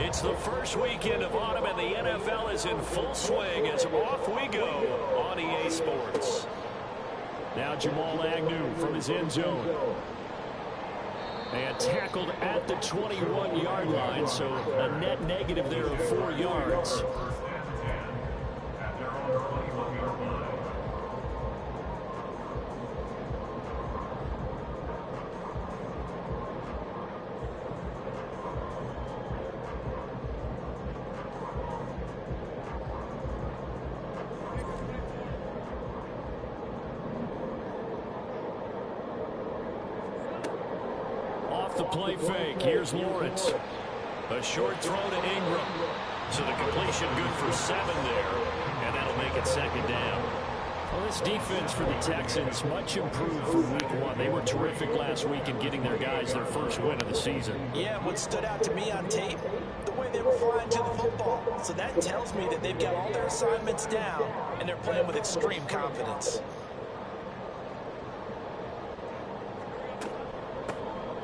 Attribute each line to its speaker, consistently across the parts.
Speaker 1: It's the first weekend of autumn, and the NFL is in full swing as off we go on EA Sports. Now Jamal Agnew from his end zone. And tackled at the 21-yard line, so a net negative there of 4 yards. The play fake. Here's Lawrence. A short throw to Ingram. So the completion good for 7 there. And that'll make it 2nd down. Well, this defense for the Texans much improved from week 1. They were terrific last week in getting their guys their first win of the season.
Speaker 2: Yeah, what stood out to me on tape, the way they were flying to the football. So that tells me that they've got all their assignments down and they're playing with extreme confidence.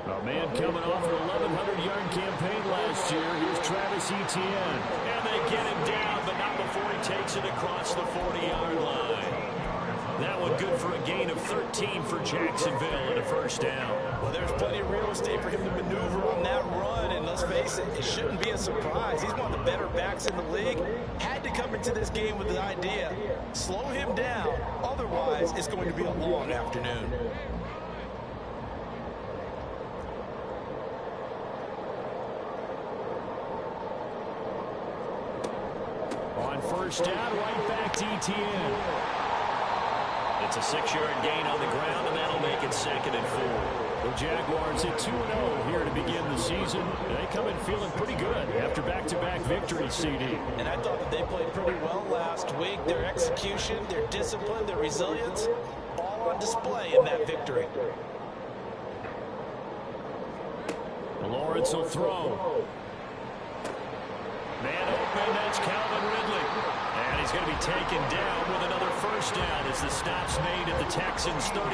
Speaker 1: A man coming off an 1,100-yard campaign last year. Here's Travis Etienne. And they get him down, but not before he takes it across the 40-yard line. That one good for a gain of 13 for Jacksonville and a 1st down.
Speaker 2: Well, there's plenty of real estate for him to maneuver on that run, and let's face it, it shouldn't be a surprise. He's one of the better backs in the league. Had to come into this game with the idea, slow him down, otherwise it's going to be a long afternoon.
Speaker 1: On 1st down, right back to Etienne. It's a 6-yard gain on the ground, and that'll make it 2nd and 4. The Jaguars at 2-0 here to begin the season. They come in feeling pretty good after back-to-back victories, CD.
Speaker 2: And I thought that they played pretty well last week. Their execution, their discipline, their resilience, all on display in that victory.
Speaker 1: Lawrence will throw. Man open, that's Calvin Ridley. And he's going to be taken down with another 1st down as the stop's made at the Texans' 39.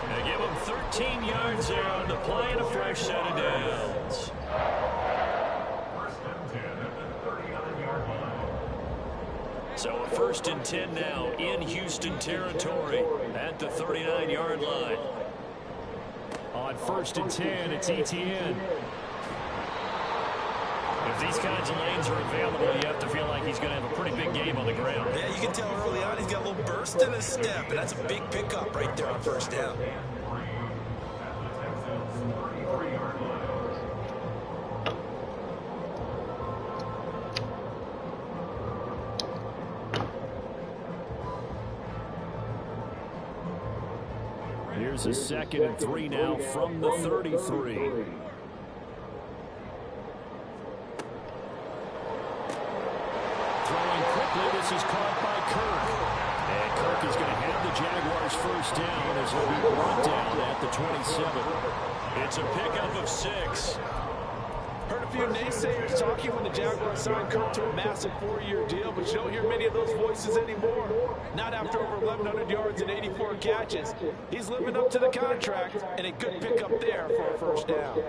Speaker 1: They give him 13 yards there on the play and a fresh set of downs. So a 1st and 10 now in Houston territory at the 39-yard line. On 1st and 10, it's Etienne. If these kinds of lanes are available, you have to feel like he's going to have a pretty big game on the ground.
Speaker 2: Yeah, you can tell early on he's got a little burst in his step, and that's a big pickup right there on 1st down.
Speaker 1: Here's a 2nd and 3 now from the 33. This is caught by Kirk. And Kirk is going to have the Jaguars' 1st down as he'll be brought down at the 27. It's a pickup of 6.
Speaker 3: Heard a few naysayers talking when the Jaguars signed Kirk to a massive 4-year deal, but you don't hear many of those voices anymore. Not after over 1,100 yards and 84 catches. He's living up to the contract, and a good pickup there for a 1st down.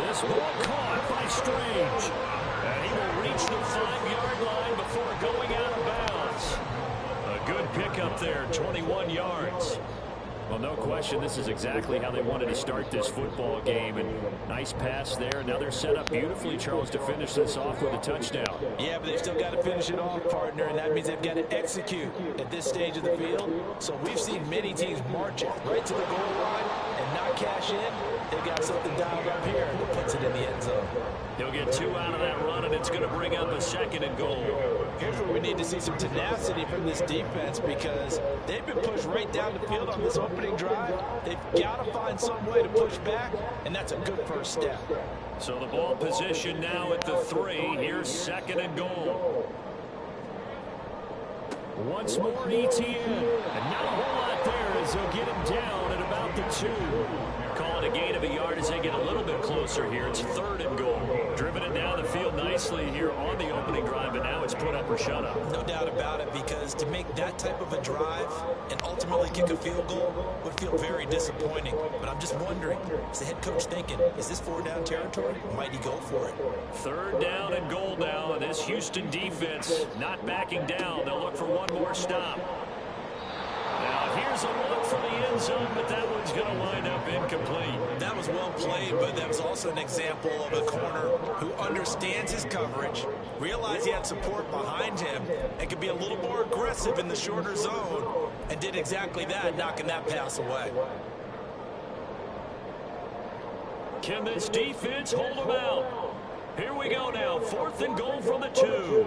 Speaker 1: This ball caught by Strange. And he will reach the 5-yard line before going out of bounds. A good pickup there, 21 yards. Well, no question, this is exactly how they wanted to start this football game. And nice pass there. Now they're set up beautifully, Charles, to finish this off with a touchdown.
Speaker 2: Yeah, but they've still got to finish it off, partner, and that means they've got to execute at this stage of the field. So we've seen many teams march it right to the goal line and not cash in. They've got something dialed up here that puts it in the end zone.
Speaker 1: They'll get 2 out of that run, and it's going to bring up a 2nd and goal.
Speaker 2: Here's where we need to see some tenacity from this defense because they've been pushed right down the field on this opening drive. They've got to find some way to push back, and that's a good 1st step.
Speaker 1: So the ball position now at the 3. Here's 2nd and goal. Once more, Etienne. And not a whole lot there as they'll get him down at about the 2. Call call it a gain of a yard as they get a little bit closer here. It's 3rd and goal. Driven it down the field nicely here on the opening drive, but now it's put up or shut up.
Speaker 2: No doubt about it, because to make that type of a drive and ultimately kick a field goal would feel very disappointing. But I'm just wondering, is the head coach thinking, is this 4-down territory? Might he go for it?
Speaker 1: 3rd down and goal now, and this Houston defense not backing down. They'll look for one more stop. Now here's a look for the end zone, but that one's going to wind up incomplete.
Speaker 2: That was well played, but that was also an example of a corner who understands his coverage, realized he had support behind him, and could be a little more aggressive in the shorter zone, and did exactly that, knocking that pass away.
Speaker 1: Can this defense hold them out? Here we go now, 4th and goal from the 2.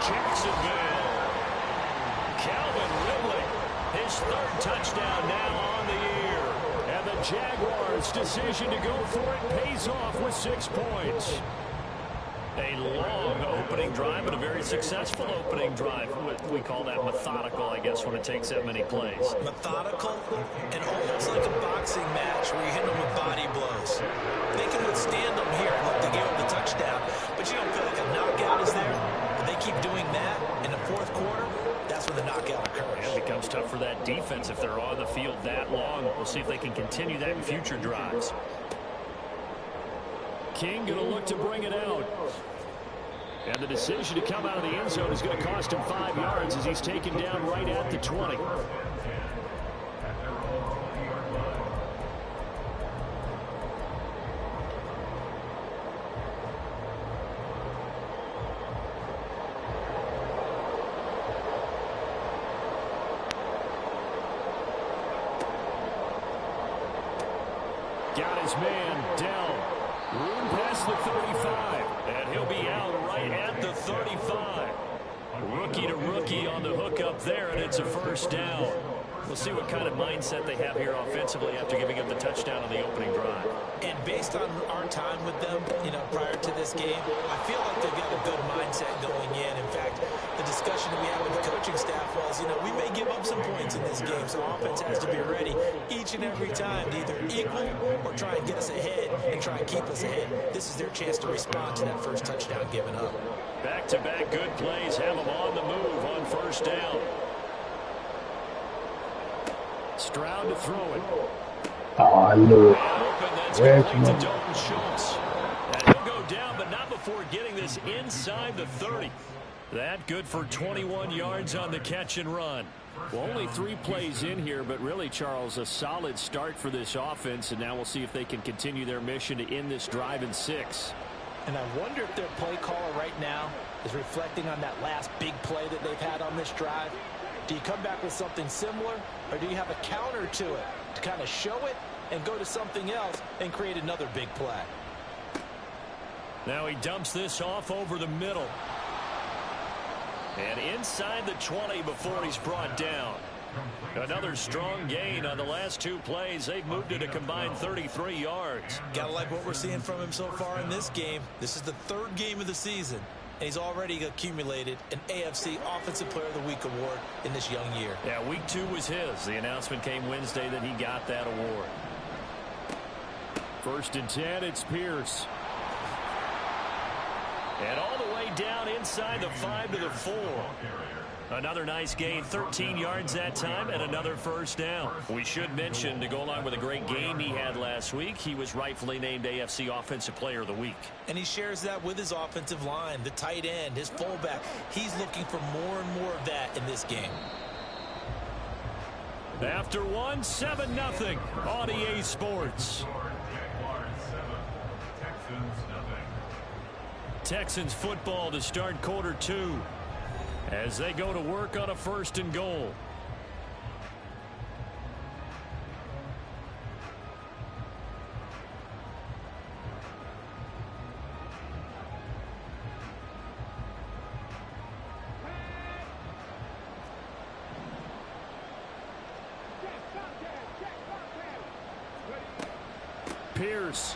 Speaker 1: Jacksonville. Calvin Ridley, his 3rd touchdown now on the year. And the Jaguars' decision to go for it pays off with 6 points. A long opening drive and a very successful opening drive. We call that methodical, I guess, when it takes that many plays.
Speaker 2: Methodical and almost like a boxing match where you hit them with body blows. They can withstand them here and look to give them the touchdown, but you don't feel like a knockout is there. But they keep doing that in the 4th quarter, that's when the knockout occurs.
Speaker 1: It becomes tough for that defense if they're on the field that long. We'll see if they can continue that in future drives. King going to look to bring it out. And the decision to come out of the end zone is going to cost him 5 yards as he's taken down right at the 20. Got his man down. Room past the 35. And he'll be out right at the 35. Rookie to rookie on the hook up there, and it's a 1st down. We'll see what kind of mindset they have here offensively after giving up the touchdown on the opening drive.
Speaker 2: And based on our time with them, prior to this game, I feel like they've got a good mindset going in. In fact, the discussion we had with the coaching staff was, we may give up some points in this game, so offense has to be ready each and every time to either equal or try and get us ahead and try and keep us ahead. This is their chance to respond to that first touchdown given up.
Speaker 1: Back-to-back good plays have them on the move on 1st down. Stroud to throw it.
Speaker 4: Oh, look.
Speaker 1: That's complete to Dalton Schultz. And he'll go down, but not before getting this inside the 30. That good for 21 yards on the catch and run. Well, only 3 plays in here, but really, Charles, a solid start for this offense, and now we'll see if they can continue their mission to end this drive in 6.
Speaker 2: And I wonder if their play caller right now is reflecting on that last big play that they've had on this drive. Do you come back with something similar, or do you have a counter to it to kind of show it and go to something else and create another big play?
Speaker 1: Now he dumps this off over the middle. And inside the 20 before he's brought down. Another strong gain on the last 2 plays. They've moved it a combined 33 yards.
Speaker 2: Gotta like what we're seeing from him so far in this game. This is the 3rd game of the season, and he's already accumulated an AFC Offensive Player of the Week award in this young year.
Speaker 1: Yeah, week 2 was his. The announcement came Wednesday that he got that award. 1st and 10, it's Pierce. And all the way down inside the 5 to the 4. Another nice gain, 13 yards that time, and another 1st down. We should mention, to go along with a great game he had last week, he was rightfully named AFC Offensive Player of the Week.
Speaker 2: And he shares that with his offensive line, the tight end, his fullback. He's looking for more and more of that in this game.
Speaker 1: After 1, 7-0 on EA Sports. Texans football to start quarter 2 as they go to work on a 1st and goal. Pierce.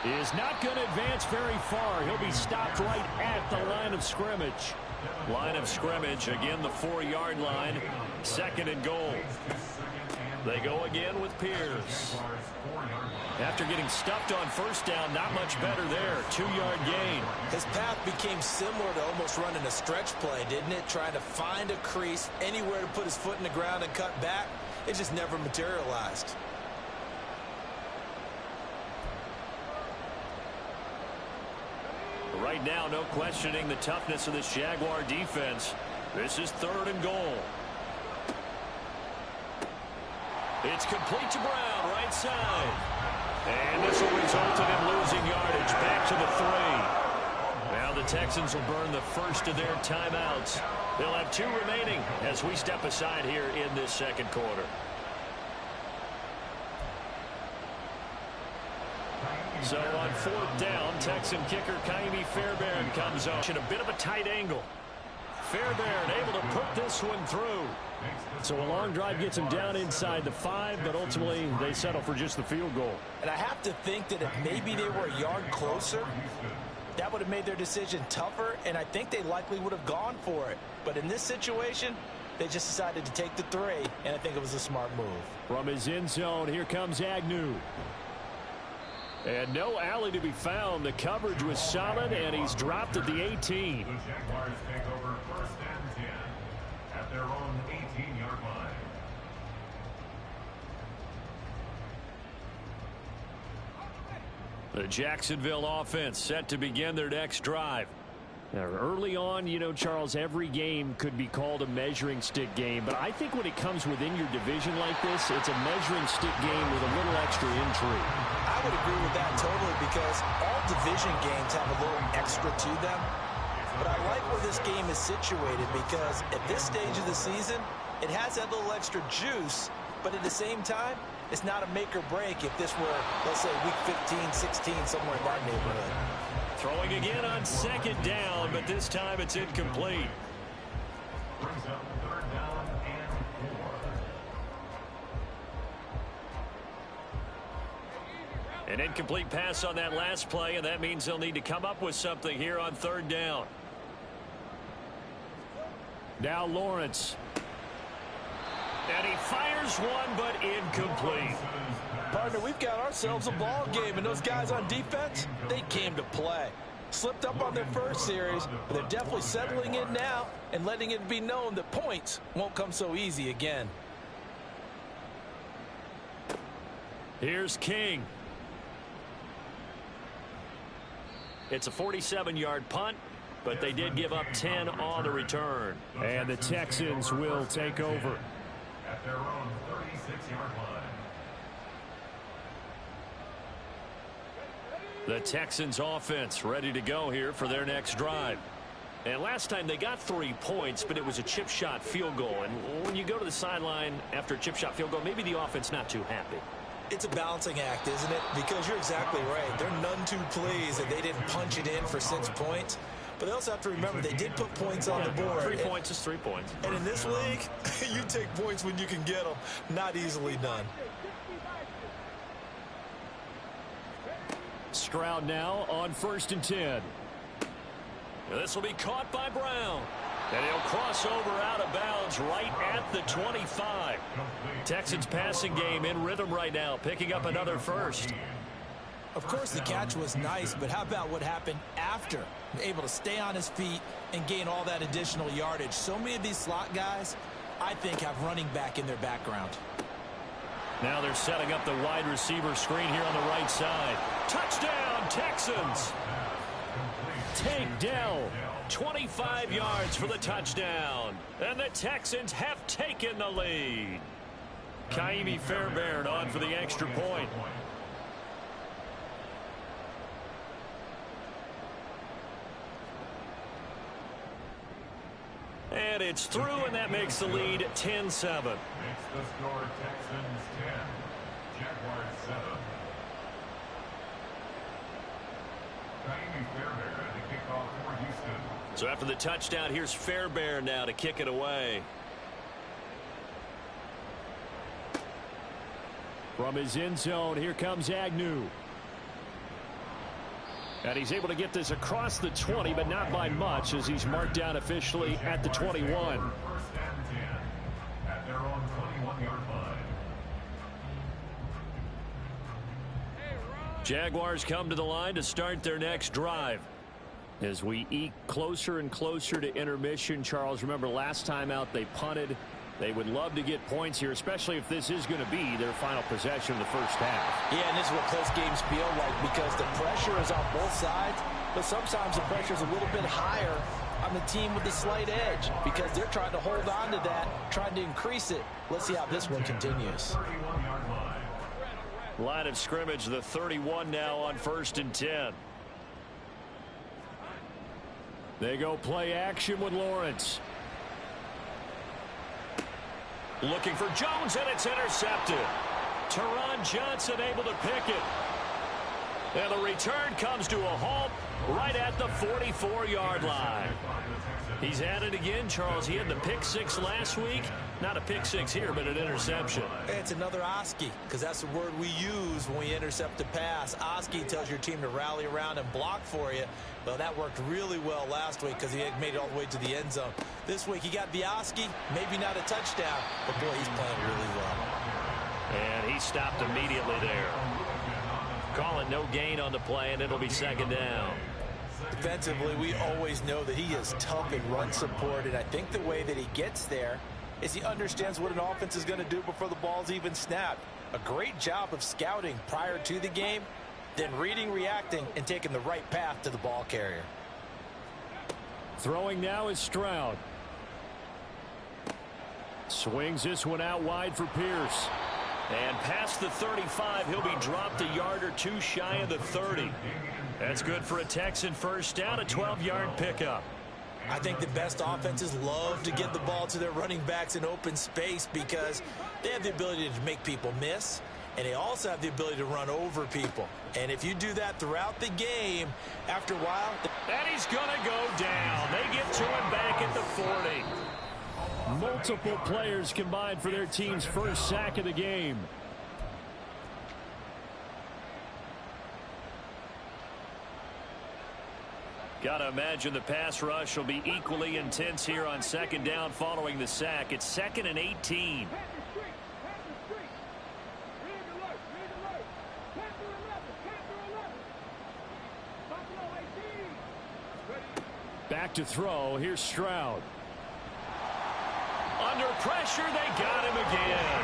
Speaker 1: is not going to advance very far. He'll be stopped right at the line of scrimmage. Line of scrimmage, again, the 4-yard line. 2nd and goal. They go again with Pierce. After getting stuffed on 1st down, not much better there. 2-yard gain.
Speaker 2: His path became similar to almost running a stretch play, didn't it? Trying to find a crease, anywhere to put his foot in the ground and cut back. It just never materialized.
Speaker 1: Right now, no questioning the toughness of this Jaguar defense. This is 3rd and goal. It's complete to Brown, right side. And this will result in him losing yardage. Back to the 3. Now the Texans will burn the first of their timeouts. They'll have 2 remaining as we step aside here in this 2nd quarter. So on 4th down, Texan kicker Kaimi Fairbairn comes on. A bit of a tight angle. Fairbairn able to put this one through. So a long drive gets him down inside the 5, but ultimately they settle for just the field goal.
Speaker 2: And I have to think that if maybe they were a yard closer, that would have made their decision tougher, and I think they likely would have gone for it. But in this situation, they just decided to take the 3, and I think it was a smart move.
Speaker 1: From his end zone, here comes Agnew. And no alley to be found. The coverage was solid, and he's dropped at the 18.
Speaker 5: The Jaguars take over 1st and 10 at their own 18-yard line.
Speaker 1: The Jacksonville offense set to begin their next drive. Now, early on, you know, Charles, every game could be called a measuring stick game. But I think when it comes within your division like this, it's a measuring stick game with a little extra intrigue.
Speaker 2: I would agree with that totally because all division games have a little extra to them. But I like where this game is situated because at this stage of the season, it has that little extra juice. But at the same time, it's not a make or break if this were, let's say, week 15, 16, somewhere in that neighborhood.
Speaker 1: Throwing again on 2nd down, but this time it's incomplete.
Speaker 5: Brings up 3rd down and 4.
Speaker 1: An incomplete pass on that last play, and that means they'll need to come up with something here on 3rd down. Now Lawrence. And he fires one, but incomplete.
Speaker 2: Partner, we've got ourselves a ball game, and those guys on defense, they came to play. Slipped up on their first series, but they're definitely settling in now and letting it be known that points won't come so easy again.
Speaker 1: Here's King. It's a 47-yard punt, but they did give up 10 on the return. And the Texans will take over.
Speaker 5: At their own 36-yard line.
Speaker 1: The Texans offense ready to go here for their next drive. And last time they got 3 points, but it was a chip shot field goal. And when you go to the sideline after a chip shot field goal, maybe the offense not too happy.
Speaker 2: It's a balancing act, isn't it? Because you're exactly right. They're none too pleased that they didn't punch it in for 6 points. But they also have to remember they did put points on the board.
Speaker 1: 3 points is 3 points.
Speaker 2: And in this league, you take points when you can get them. Not easily done.
Speaker 1: Stroud now on 1st and 10. This will be caught by Brown. And he'll cross over out of bounds right at the 25. Texans passing game in rhythm right now, picking up another first.
Speaker 2: Of course, the catch was nice, but how about what happened after? Able to stay on his feet and gain all that additional yardage. So many of these slot guys, I think, have running back in their background.
Speaker 1: Now they're setting up the wide receiver screen here on the right side. Touchdown, Texans! Tank Dell, 25 yards for the touchdown. And the Texans have taken the lead. Kaimi Fairbairn on for the extra point. And it's through, and that makes the lead 10-7.
Speaker 5: Makes the score Texans 10, Jaguars 7. Kaimi Fairbairn at the kickoff for Houston.
Speaker 1: So after the touchdown, here's Fairbairn now to kick it away. From his end zone, here comes Agnew. And he's able to get this across the 20, but not by much, as he's marked down officially at the 21.
Speaker 5: First and 10 at their own 21-yard line.
Speaker 1: Jaguars come to the line to start their next drive. As we eke closer and closer to intermission, Charles, remember last time out they punted. They would love to get points here, especially if this is going to be their final possession of the first half.
Speaker 2: Yeah, and this is what close games feel like, because the pressure is on both sides, but sometimes the pressure is a little bit higher on the team with the slight edge, because they're trying to hold on to that, trying to increase it. Let's see how this one continues.
Speaker 5: 31-yard line.
Speaker 1: Line of scrimmage, the 31 now on 1st and 10. They go play action with Lawrence. Looking for Jones, and it's intercepted. Teron Johnson able to pick it. And the return comes to a halt right at the 44-yard line. He's at it again, Charles. He had the pick six last week. Not a pick six here, but an interception.
Speaker 2: It's another Oski, because that's the word we use when we intercept a pass. Oski tells your team to rally around and block for you. Well, that worked really well last week because he had made it all the way to the end zone. This week, he got the Oski, maybe not a touchdown, but boy, he's playing really well.
Speaker 1: And he stopped immediately there. Call it no gain on the play, and it'll be second down.
Speaker 2: Defensively, we always know that he is tough in run support, and I think the way that he gets there is he understands what an offense is going to do before the ball's even snapped. A great job of scouting prior to the game, then reading, reacting, and taking the right path to the ball carrier.
Speaker 1: Throwing now is Stroud. Swings this one out wide for Pierce. And past the 35, he'll be dropped a yard or two shy of the 30. That's good for a Texan first down, a 12-yard pickup.
Speaker 2: I think the best offenses love to get the ball to their running backs in open space because they have the ability to make people miss, and they also have the ability to run over people. And if you do that throughout the game, after a while...
Speaker 1: And he's going to go down. They get to him back at the 40. Multiple players combined for their team's first sack of the game. Got to imagine the pass rush will be equally intense here on second down following the sack. It's 2nd and 18. Back to throw. Here's Stroud. Under pressure, they got him again.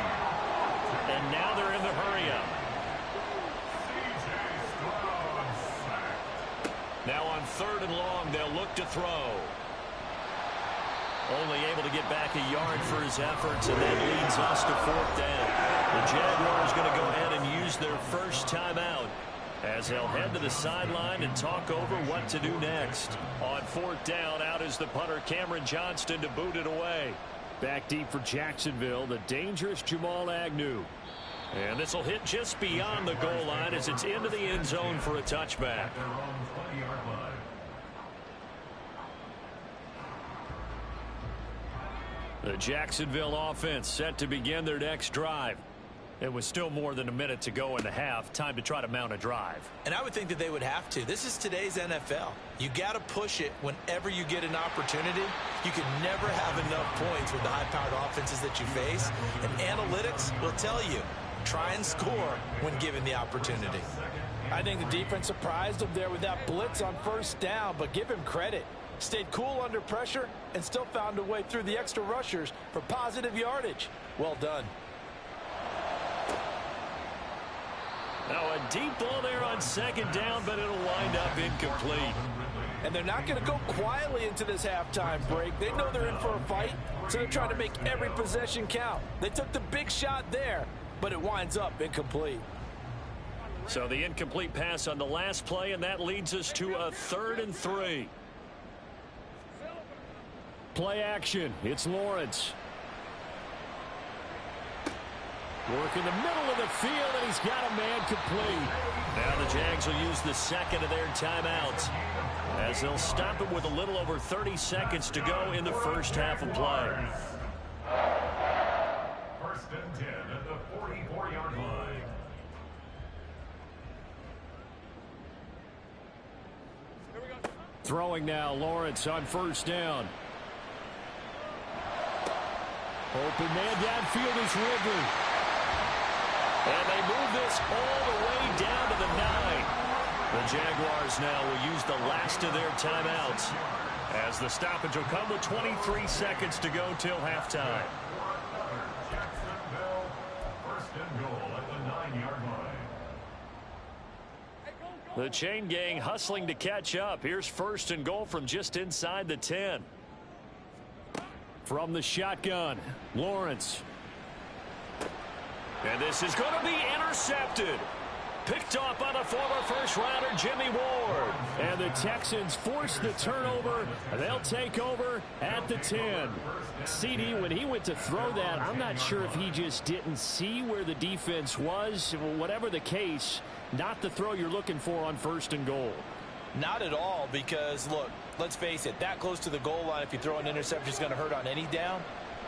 Speaker 1: And now they're in the hurry-up. Now on 3rd and long, they'll look to throw. Only able to get back a yard for his efforts, and that leads us to 4th down. The Jaguars going to go ahead and use their first timeout as they'll head to the sideline and talk over what to do next. On 4th down, out is the punter Cameron Johnston to boot it away. Back deep for Jacksonville, the dangerous Jamal Agnew. And this will hit just beyond the goal line as it's into the end zone for a touchback. The Jacksonville offense set to begin their next drive. It was still more than a minute to go in the half. Time to try to mount a drive.
Speaker 2: And I would think that they would have to. This is today's NFL. You got to push it whenever you get an opportunity. You can never have enough points with the high-powered offenses that you face. And analytics will tell you, try and score when given the opportunity.
Speaker 3: I think the defense surprised him there with that blitz on 1st down, but give him credit. Stayed cool under pressure and still found a way through the extra rushers for positive yardage. Well done.
Speaker 1: Now a deep ball there on 2nd down, but it'll wind up incomplete.
Speaker 3: And they're not going to go quietly into this halftime break. They know they're in for a fight, so they're trying to make every possession count. They took the big shot there, but it winds up incomplete.
Speaker 1: So the incomplete pass on the last play, and that leads us to a 3rd and 3. Play action. It's Lawrence. Work in the middle of the field, and he's got a man complete. Now the Jags will use the second of their timeouts as they'll stop him with a little over 30 seconds to go in the first half of play.
Speaker 5: 1st and 10 at the 44-yard line.
Speaker 1: Throwing now, Lawrence on first down. Open man downfield is Ridley. And they move this all the way down to the 9. The Jaguars now will use the last of their timeouts, as the stoppage will come with 23 seconds to go till halftime.
Speaker 5: Jacksonville, first and goal at the 9-yard line.
Speaker 1: The chain gang hustling to catch up. Here's first and goal from just inside the 10. From the shotgun, Lawrence. And this is going to be intercepted. Picked off by the former first-rounder Jimmy Ward. And the Texans force the turnover. They'll take over at the 10. CD, when he went to throw that, I'm not sure if he just didn't see where the defense was. Whatever the case, not the throw you're looking for on first and goal.
Speaker 2: Not at all, because, look, let's face it, that close to the goal line, if you throw an interception, is going to hurt on any down.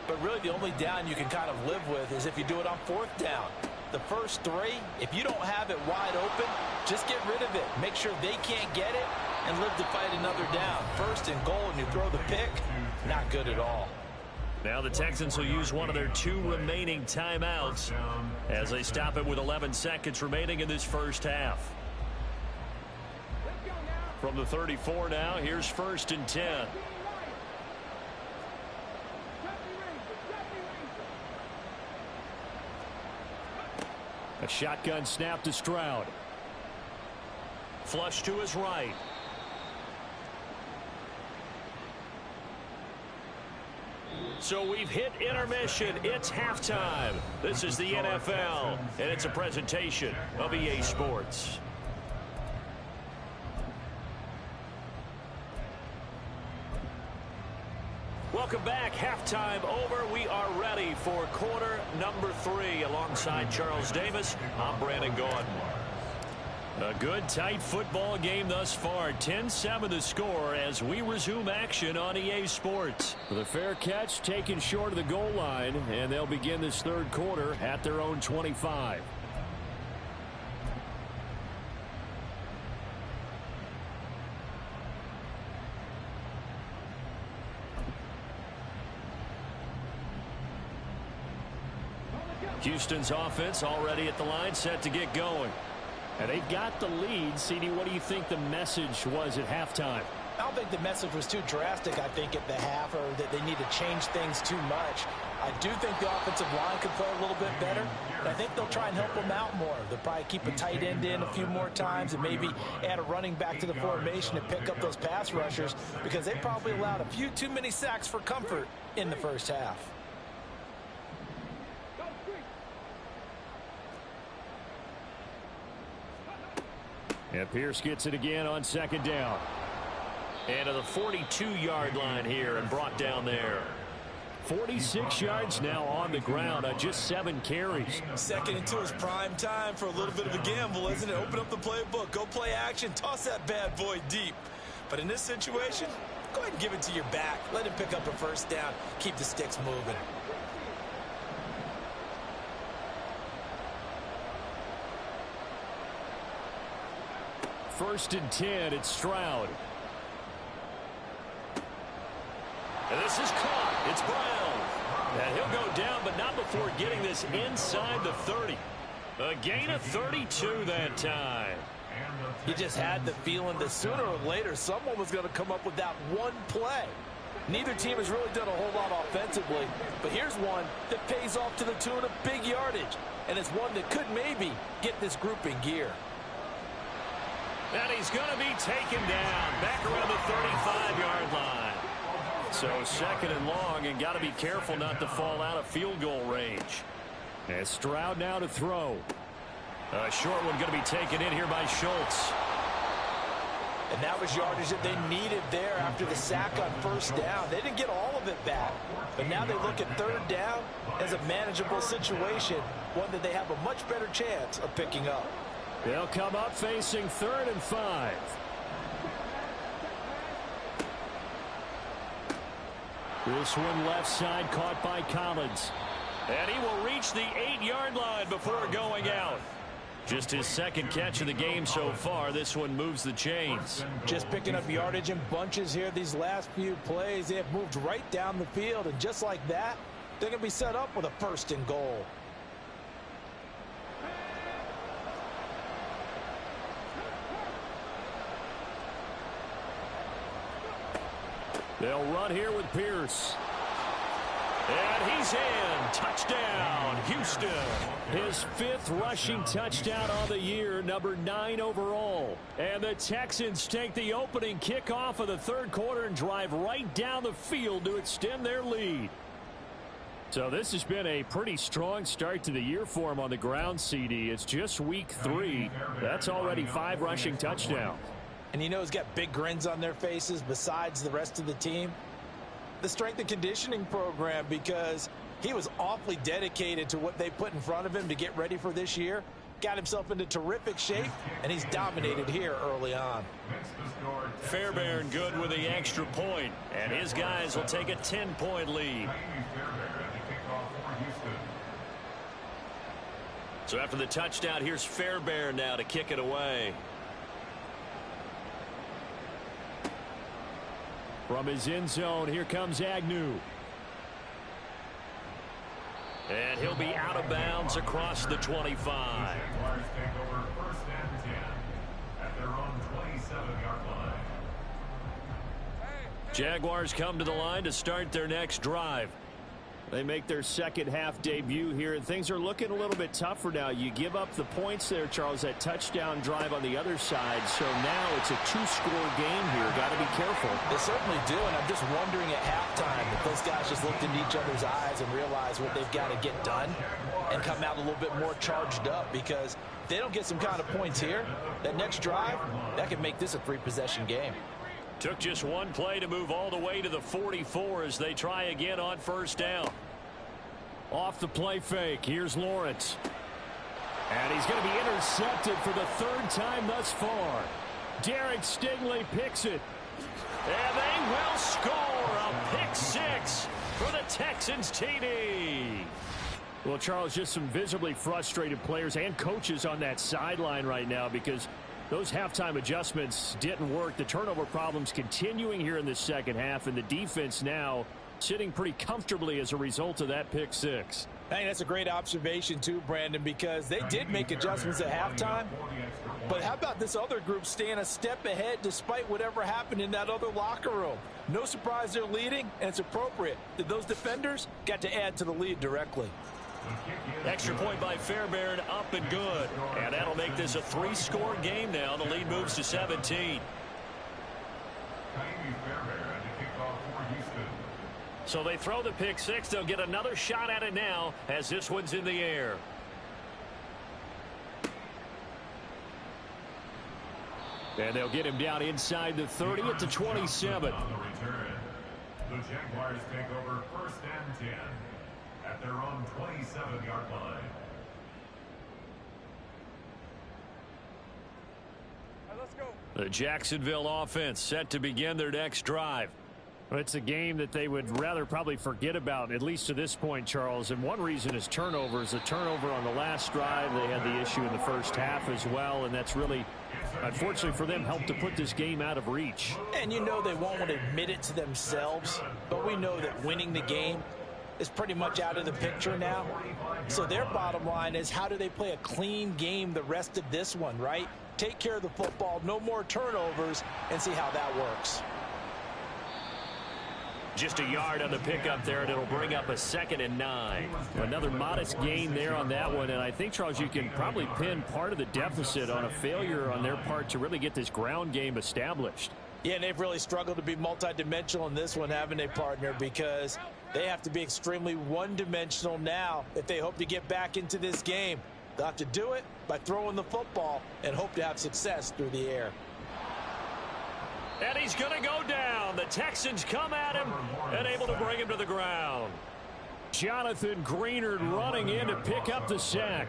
Speaker 2: But really the only down you can kind of live with is if you do it on fourth down. The first 3, if you don't have it wide open, just get rid of it. Make sure they can't get it and live to fight another down. First and goal and you throw the pick, not good at all.
Speaker 1: Now the Texans will use one of their 2 remaining timeouts as they stop it with 11 seconds remaining in this first half. From the 34 now, here's first and 10. A shotgun snap to Stroud. Flush to his right. So we've hit intermission. It's halftime. This is the NFL, and it's a presentation of EA Sports. Welcome back. Halftime over. We are ready for quarter number 3. Alongside Charles Davis, I'm Brandon Gaudin. A good, tight football game thus far. 10-7 the score as we resume action on EA Sports. The fair catch taken short of the goal line, and they'll begin this third quarter at their own 25. Houston's offense already at the line, set to get going. And they've got the lead. CD, what do you think the message was at halftime?
Speaker 2: I don't think the message was too drastic, I think, at the half, or that they need to change things too much. I do think the offensive line could play a little bit better, but I think they'll try and help them out more. They'll probably keep a tight end in a few more times and maybe add a running back to the formation and pick up those pass rushers, because they probably allowed a few too many sacks for comfort in the first half.
Speaker 1: And Pierce gets it again on second down. And to the 42-yard line here and brought down there. 46 yards now on the ground on just 7 carries.
Speaker 2: Second into his prime time for a little bit of a gamble, isn't it? Open up the playbook, go play action, toss that bad boy deep. But in this situation, go ahead and give it to your back. Let him pick up a first down. Keep the sticks moving.
Speaker 1: First and 10, it's Stroud. And this is caught. It's Brown. And he'll go down, but not before getting this inside the 30. A gain of 32 that time.
Speaker 2: You just had the feeling that sooner or later someone was going to come up with that one play. Neither team has really done a whole lot offensively, but here's one that pays off to the tune of big yardage, and it's one that could maybe get this group in gear.
Speaker 1: And he's going to be taken down back around the 35-yard line. So second and long, and got to be careful not to fall out of field goal range. And Stroud now to throw. A short one going to be taken in here by Schultz.
Speaker 2: And that was yardage that they needed there after the sack on first down. They didn't get all of it back, but now they look at third down as a manageable situation, one that they have a much better chance of picking up.
Speaker 1: They'll come up facing 3rd and 5. This one left side caught by Collins. And he will reach the 8-yard line before going out. Just his second catch of the game so far. This one moves the chains.
Speaker 2: Just picking up yardage in bunches here these last few plays. They have moved right down the field, and just like that, they're going to be set up with a 1st and goal.
Speaker 1: They'll run here with Pierce. And he's in. Touchdown, Houston. His 5th rushing touchdown on the year, number 9 overall. And the Texans take the opening kickoff of the 3rd quarter and drive right down the field to extend their lead. So this has been a pretty strong start to the year for him on the ground, CD. It's just week 3. That's already 5 rushing touchdowns.
Speaker 2: And you know he's got big grins on their faces besides the rest of the team. The strength and conditioning program, because he was awfully dedicated to what they put in front of him to get ready for this year. Got himself into terrific shape, and he's dominated here early on.
Speaker 1: Fairbairn good with the extra point, and his guys will take a 10-point lead. So after the touchdown, here's Fairbairn now to kick it away. From his end zone, here comes Agnew. And he'll be out of bounds across the 25.
Speaker 5: Jaguars take over 1st and 10 at their own 27-yard line.
Speaker 1: Jaguars come to the line to start their next drive. They make their second half debut here, and things are looking a little bit tougher now. You give up the points there, Charles, that touchdown drive on the other side. So now it's a 2-score game here. Got to be careful.
Speaker 2: They certainly do, and I'm just wondering at halftime if those guys just looked into each other's eyes and realized what they've got to get done and come out a little bit more charged up, because if they don't get some kind of points here, that next drive, that could make this a 3-possession game.
Speaker 1: Took just one play to move all the way to the 44 as they try again on 1st down. Off the play fake, here's Lawrence. And he's going to be intercepted for the 3rd time thus far. Derek Stingley picks it. And they will score a pick 6 for the Texans TD. Well, Charles, just some visibly frustrated players and coaches on that sideline right now, because those halftime adjustments didn't work. The turnover problems continuing here in the second half, and the defense now sitting pretty comfortably as a result of that pick 6.
Speaker 2: Hey, that's a great observation too, Brandon, because they did make adjustments at halftime. But how about this other group staying a step ahead despite whatever happened in that other locker room? No surprise they're leading, and it's appropriate that those defenders got to add to the lead directly.
Speaker 1: Extra point by Fairbairn, up and good. And that'll make this a 3-score game now. The lead moves to 17. So they throw the pick 6. They'll get another shot at it now as this one's in the air. And they'll get him down inside the 30 at the 27.
Speaker 5: The Jaguars take over 1st and 10 at their own 27-yard line.
Speaker 3: Let's go.
Speaker 1: The Jacksonville offense set to begin their next drive. It's a game that they would rather probably forget about, at least to this point, Charles. And one reason is turnovers. A turnover on the last drive. They had the issue in the first half as well, and that's really, unfortunately for them, helped to put this game out of reach.
Speaker 2: And you know they won't want to admit it to themselves, but we know that winning the game is pretty much out of the picture now. So their bottom line is, how do they play a clean game the rest of this one, right? Take care of the football, no more turnovers, and see how that works.
Speaker 1: Just a yard on the pickup there, and it'll bring up a 2nd and 9. Another modest gain there on that one, and I think, Charles, you can probably pin part of the deficit on a failure on their part to really get this ground game established.
Speaker 2: Yeah, and they've really struggled to be multidimensional in this one, haven't they, partner? Because they have to be extremely one-dimensional now if they hope to get back into this game. They'll have to do it by throwing the football and hope to have success through the air.
Speaker 1: And he's going to go down. The Texans come at him and able to bring him to the ground. Jonathan Greenard running in to pick up the sack.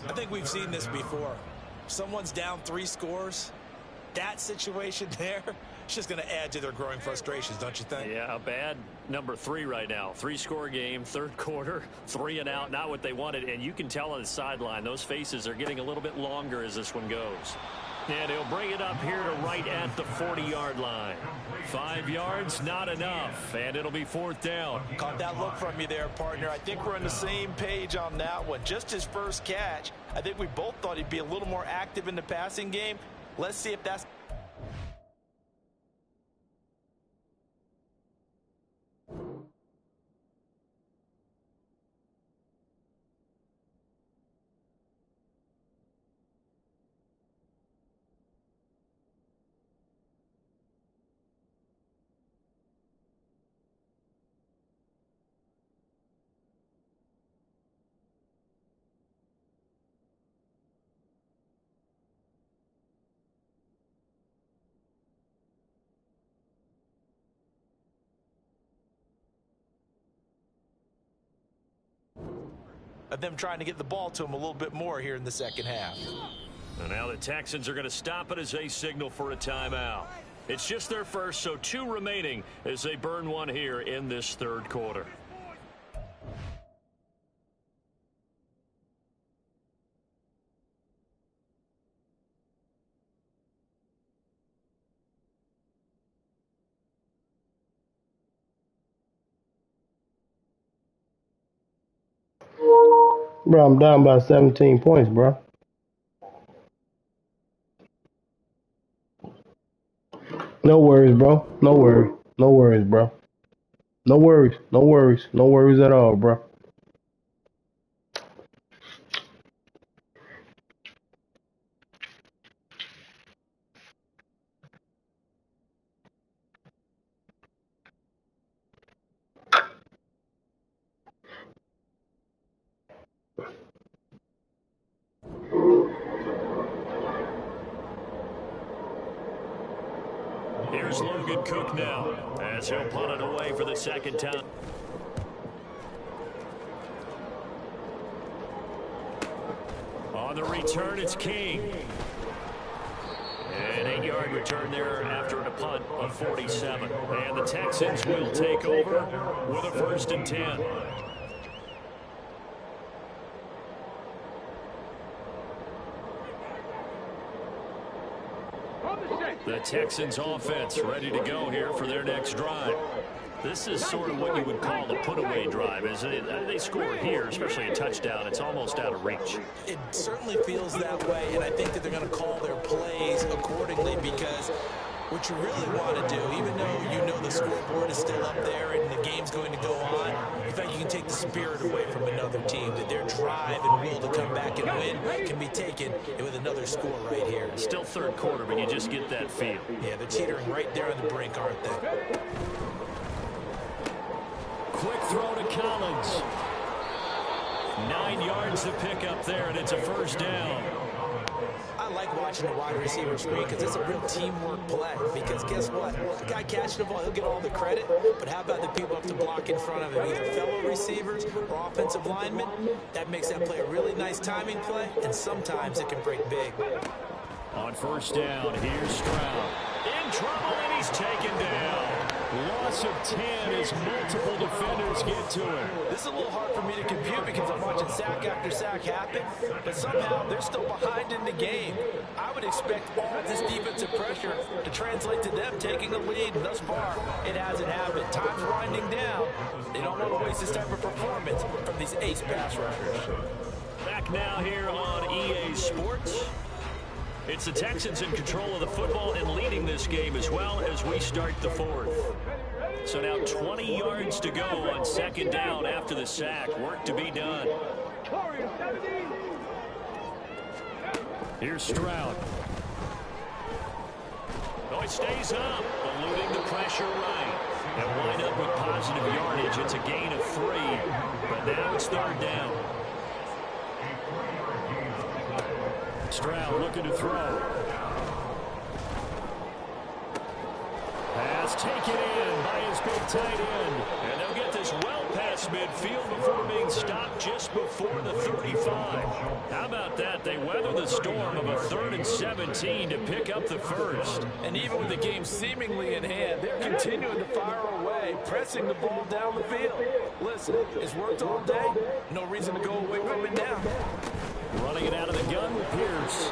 Speaker 2: I think we've seen this before. Someone's down 3 scores. That situation there, It's just going to add to their growing frustrations, don't you think?
Speaker 1: Yeah, a bad number 3 right now. 3-score game, third quarter, 3 and out, not what they wanted. And you can tell on the sideline, those faces are getting a little bit longer as this one goes. And he'll bring it up here to right at the 40-yard line. 5 yards, not enough, and it'll be 4th down.
Speaker 2: Caught that look from you there, partner. I think we're on the same page on that one. Just his first catch. I think we both thought he'd be a little more active in the passing game. Let's see if that's... of them trying to get the ball to him a little bit more here in the second half.
Speaker 1: And now the Texans are going to stop it as they signal for a timeout. It's just their first, so 2 remaining as they burn one here in this third quarter.
Speaker 4: Bro, I'm down by 17 points, bro. No worries, bro. No worries. No worries, bro. No worries. No worries. No worries at all, bro.
Speaker 1: Here's Logan Cook now as he'll punt it away for the second time. On the return, it's King. An 8-yard return there after a punt of 47. And the Texans will take over with a 1st and 10. The Texans offense ready to go here for their next drive. This is sort of what you would call a put-away drive, isn't it? They score here, especially a touchdown. It's almost out of reach.
Speaker 2: It certainly feels that way, and I think that they're going to call their plays accordingly, because what you really want to do, even though you know the scoreboard is still up there and the game's going to go on, in fact, you can take the spirit away from another team, that their drive and will to come back and win can be taken with another score right here.
Speaker 1: Still third quarter, but you just get that feel.
Speaker 2: Yeah, they're teetering right there on the brink, aren't they?
Speaker 1: Quick throw to Collins. 9 yards to pick up there, and it's a 1st down.
Speaker 2: I like watching the wide receiver screen because it's a real teamwork play. Because guess what? The guy catching the ball, he'll get all the credit. But how about the people up to block in front of him, either fellow receivers or offensive linemen? That makes that play a really nice timing play, and sometimes it can break big.
Speaker 1: On 1st down, here's Stroud. In trouble, and he's taken down. Loss of 10 as multiple defenders get to him.
Speaker 2: This is a little hard for me to compute because I'm watching sack after sack happen, but somehow they're still behind in the game. I would expect all this defensive pressure to translate to them taking the lead, and thus far, it hasn't happened. Time's winding down. They don't want to waste this type of performance from these ace pass rushers.
Speaker 1: Back now here on EA Sports. It's the Texans in control of the football and leading this game as well as we start the 4th. So now 20 yards to go on 2nd down after the sack. Work to be done. Here's Stroud. Oh, it stays up, eluding the pressure right. And wind up with positive yardage. It's a gain of 3, but now it's 3rd down. Stroud looking to throw. Pass taken in by his big tight end. And they'll get this well past midfield before being stopped just before the 35. How about that? They weather the storm of a 3rd and 17 to pick up the first.
Speaker 3: And even with the game seemingly in hand, they're continuing to fire away, pressing the ball down the field. Listen, it's worked all day. No reason to go away from it now.
Speaker 1: Running it out of the gun with Pierce.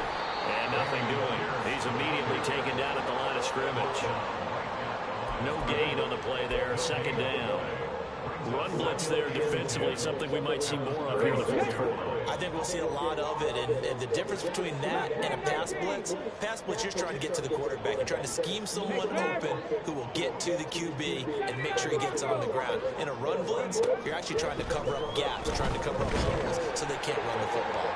Speaker 1: And nothing doing. He's immediately taken down at the line of scrimmage. No gain on the play there. 2nd down. Run blitz there defensively, something we might see more of here in the 4th quarter.
Speaker 2: I think we'll see a lot of it, and the difference between that and a pass blitz, you're trying to get to the quarterback. You're trying to scheme someone open who will get to the QB and make sure he gets on the ground. In a run blitz, you're actually trying to cover up gaps, trying to cover up holes so they can't run the football.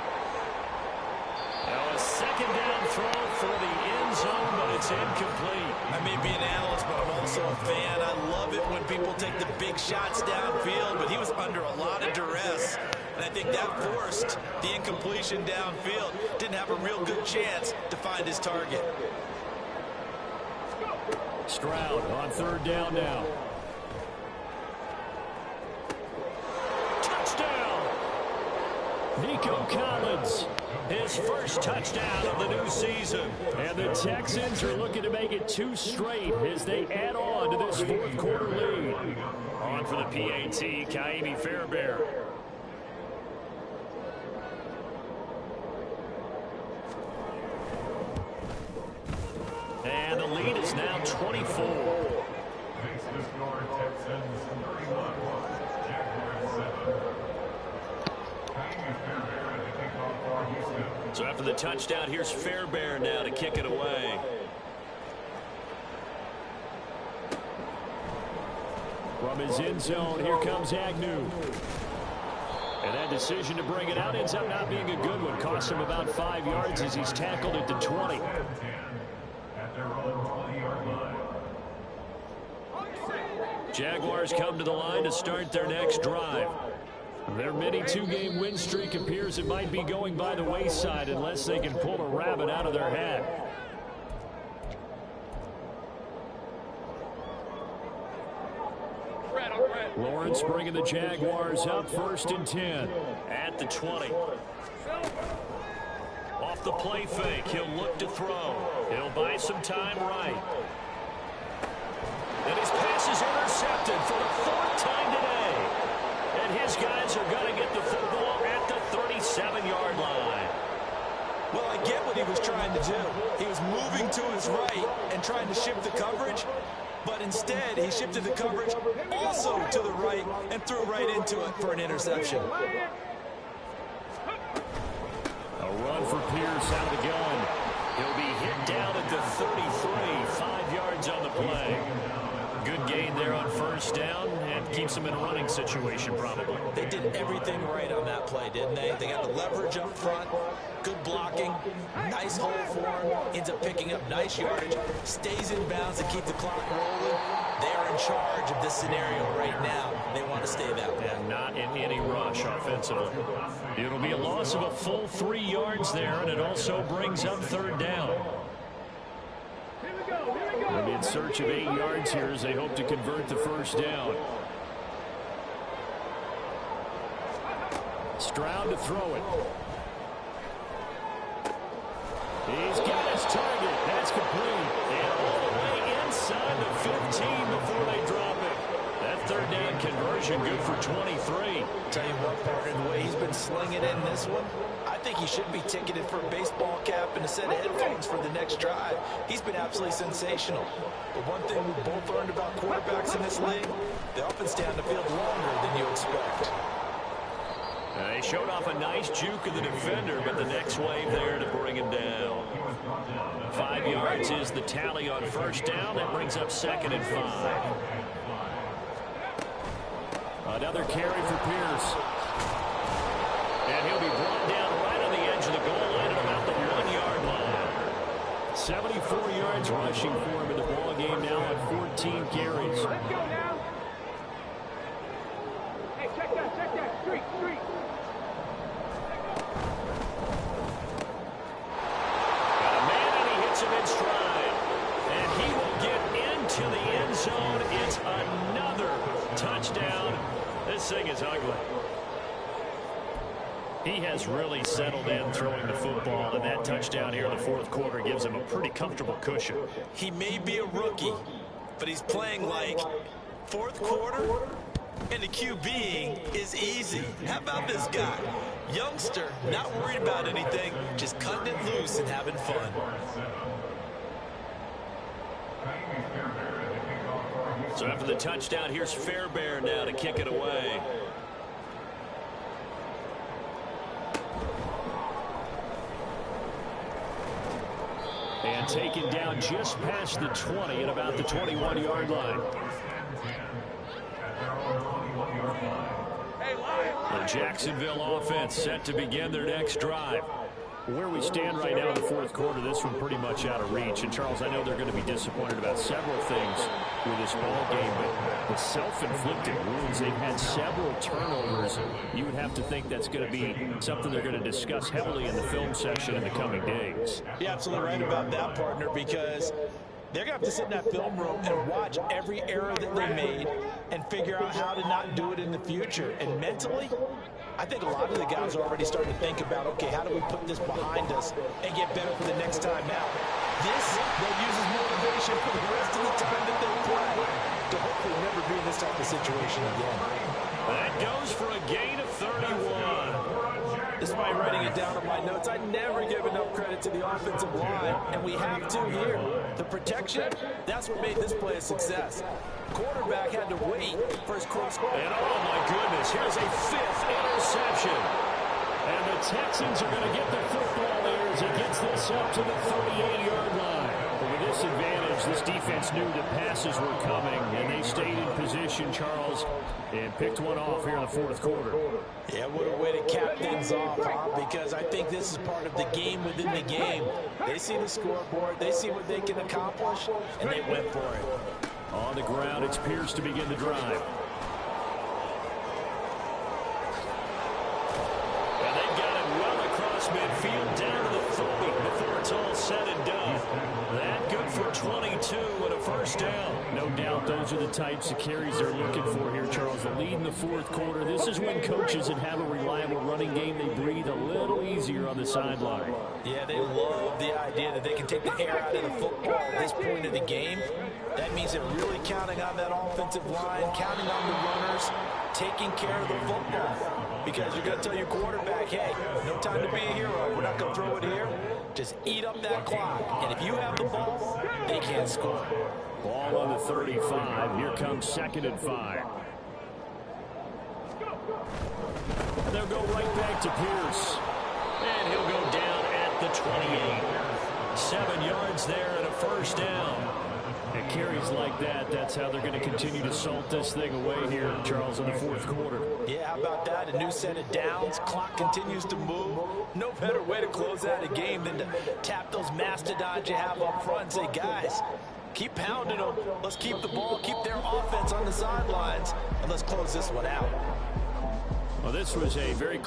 Speaker 1: Now a 2nd down throw for the end zone, but it's incomplete.
Speaker 2: I may be an analyst, but I'm also a fan. I love it when people take the big shots downfield, but he was under a lot of duress. And I think that forced the incompletion downfield. Didn't have a real good chance to find his target.
Speaker 1: Stroud on 3rd down now. Touchdown! Nico Collins, his first touchdown of the new season. And the Texans are looking to make it 2 straight as they add on to this 4th quarter lead. On for the PAT, Kaimi Fairbairn. And the lead is now 24.
Speaker 5: Makes the score Texans 31, Jaguars 7.
Speaker 1: So after the touchdown, here's Fairbairn now to kick it away. From his end zone, here comes Agnew. And that decision to bring it out ends up not being a good one. Costs him about 5 yards as he's tackled at the 20.
Speaker 5: At their own 20-yard line.
Speaker 1: Jaguars come to the line to start their next drive. Their mini 2-game win streak appears it might be going by the wayside unless they can pull a rabbit out of their hat. Lawrence bringing the Jaguars up 1st and 10 at the 20. Off the play fake, he'll look to throw. He'll buy some time right. And his pass is intercepted for the 4th time today. And his guys are going to get the football at the 37-yard line.
Speaker 2: Well, I get what he was trying to do. He was moving to his right and trying to shift the coverage. But instead, he shifted the coverage also to the right and threw right into it for an interception.
Speaker 1: A run for Pierce out of the gun. He'll be hit down at the 33, 5 yards on the play. Good gain there on 1st down and keeps him in a running situation probably.
Speaker 2: They did everything right on that play, didn't they? They got the leverage up front, good blocking, nice hole for him, ends up picking up nice yardage, stays in bounds to keep the clock rolling. They are in charge of this scenario right now. They want to stay that way.
Speaker 1: And not in any rush offensively. It'll be a loss of a full 3 yards there, and it also brings up 3rd down. They'll be in search of 8 yards here as they hope to convert the 1st down. Stroud to throw it. He's got his target. That's complete. And all the way inside the 15 before they drop it. That 3rd down conversion good for 23.
Speaker 2: Tell you what, partner, the way he's been slinging in this one, I think he should be ticketed for a baseball cap and a set of headphones for the next drive. He's been absolutely sensational. But one thing we both learned about quarterbacks in this league, they often stay on the field longer than you expect.
Speaker 1: They showed off a nice juke of the defender, but the next wave there to bring him down. 5 yards is the tally on 1st down. That brings up 2nd and 5. Another carry for Pierce. And he'll be brought down right on the edge of the goal line at about the 1-yard line. 74 yards rushing for him in the ball game now on 14 carries.
Speaker 6: Let's go now. Hey, check that. Street.
Speaker 1: Got a man and he hits him in stride. And he will get into the end zone touchdown. This thing is ugly. He has really settled in throwing the football, and that touchdown here in the fourth quarter gives him a pretty comfortable cushion.
Speaker 2: He may be a rookie, but he's playing like fourth quarter, and the QBing is easy. How about this guy? Youngster, not worried about anything, just cutting it loose and having fun.
Speaker 1: So after the touchdown, here's Fairbairn now to kick it away. And taken down just past the 20 at about the 21-yard line. The Jacksonville offense set to begin their next drive. Where we stand right now in the fourth quarter, this one pretty much out of reach. And, Charles, I know they're going to be disappointed about several things with this ball game, but the self-inflicted wounds, they've had several turnovers. You would have to think that's going to be something they're going to discuss heavily in the film session in the coming days.
Speaker 2: You're absolutely right about that, partner, because they're going to have to sit in that film room and watch every error that they made and figure out how to not do it in the future. And mentally, I think a lot of the guys are already starting to think about, okay, how do we put this behind us and get better for the next time out? This, they'll use as motivation for the rest of the time that they play to hopefully never be in this type of situation again.
Speaker 1: That goes for a gain of 31.
Speaker 2: This is why I'm writing it down in my notes. I never give enough credit to the offensive line, and we have to here. The protection, that's what made this play a success. Quarterback had to wait for his cross.
Speaker 1: And oh my goodness, here's a fifth interception. And the Texans are going to get their football there as he gets this up to the 38-yard line. But with this advantage, this defense knew that passes were coming, and they stayed in position, Charles, and picked one off here in the fourth quarter.
Speaker 2: Yeah, what a way to cap things off, huh? Because I think this is part of the game within the game. They see the scoreboard, they see what they can accomplish, and they went for it.
Speaker 1: On the ground, it's Pierce to begin the drive. And they've got it well across midfield, down to the 30 before it's all said and done. That good for 22 and a first down.
Speaker 7: No doubt those are the types of carries they're looking for here, Charles. The lead in the fourth quarter. This is when coaches that have a reliable running game, they breathe a little easier on the sideline.
Speaker 2: Yeah, they love the idea that they can take the air out of the football at this point of the game. That means they're really counting on that offensive line, counting on the runners, taking care of the football. Because you're going to tell your quarterback, hey, no time to be a hero. We're not going to throw it here. Just eat up that clock. And if you have the ball, they can't score.
Speaker 7: Ball on the 35. Here comes 2nd and 5.
Speaker 1: And they'll go right back to Pierce. And he'll go down at the 28. 7 yards there and a first down.
Speaker 7: And carries like that, that's how they're going to continue to salt this thing away here, Charles, in the fourth quarter.
Speaker 2: Yeah, how about that? A new set of downs. Clock continues to move. No better way to close out a game than to tap those mastodons you have up front and say, guys, keep pounding them. Let's keep the ball, keep their offense on the sidelines, and let's close this one out.
Speaker 7: Well, this was a very